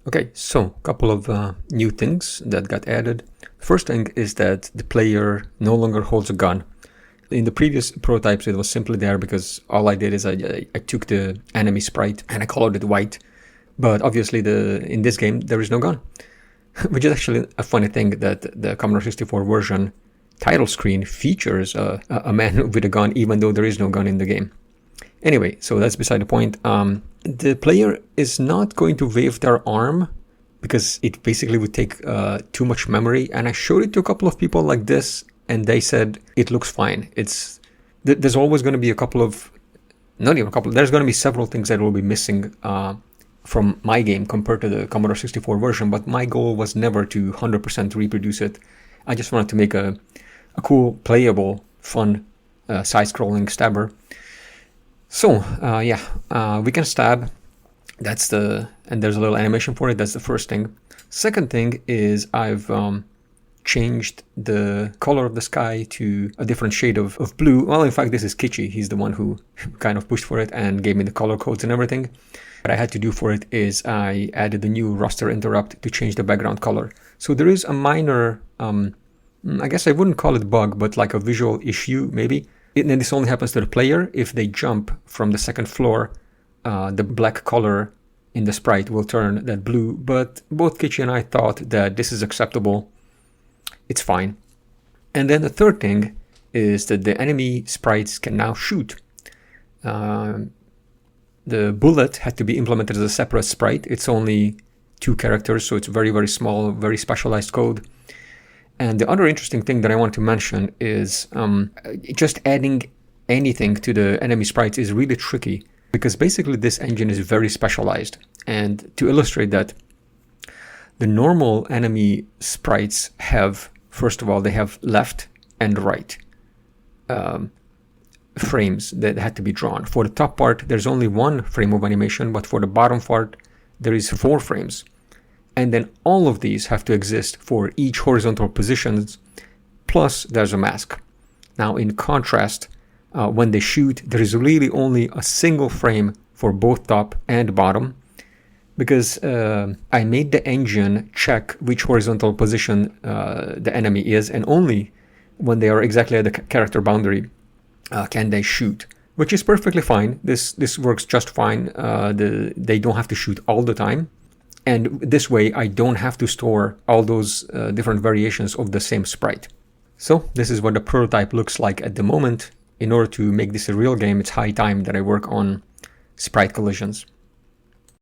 Okay, so a couple of new things that got added. First thing is that the player no longer holds a gun. In the previous prototypes, it was simply there because all I did is I took the enemy sprite and I colored it white. But obviously in this game, there is no gun, which is actually a funny thing that the Commodore 64 version title screen features a man with a gun, even though there is no gun in the game. Anyway, so that's beside the point. The player is not going to wave their arm because it basically would take too much memory. And I showed it to a couple of people like this, and they said it looks fine. There's always going to be there's going to be several things that will be missing from my game compared to the Commodore 64 version, but my goal was never to 100% reproduce it. I just wanted to make a cool, playable, fun side-scrolling stabber. So we can stab. And there's a little animation for it. That's the first thing. Second thing is I've changed the color of the sky to a different shade of blue. Well, in fact, this is Kitschy. He's the one who kind of pushed for it and gave me the color codes and everything. What I had to do for it is I added the new raster interrupt to change the background color. So there is a minor, I guess I wouldn't call it bug, but like a visual issue maybe. And this only happens to the player. If they jump from the second floor, the black color in the sprite will turn that blue. But both Kitschy and I thought that this is acceptable. It's fine. And then the third thing is that the enemy sprites can now shoot. The bullet had to be implemented as a separate sprite. It's only 2 characters, so it's very, very small, very specialized code. And the other interesting thing that I want to mention is just adding anything to the enemy sprites is really tricky because basically this engine is very specialized. And to illustrate that, the normal enemy sprites have, first of all, they have left and right frames that had to be drawn. For the top part, there's only 1 frame of animation, but for the bottom part, there is 4 frames. And then all of these have to exist for each horizontal positions, plus there's a mask. Now, in contrast, when they shoot, there is really only a single frame for both top and bottom, because I made the engine check which horizontal position the enemy is, and only when they are exactly at the character boundary can they shoot, which is perfectly fine. This works just fine. They don't have to shoot all the time. And this way, I don't have to store all those different variations of the same sprite. So this is what the prototype looks like at the moment. In order to make this a real game, it's high time that I work on sprite collisions.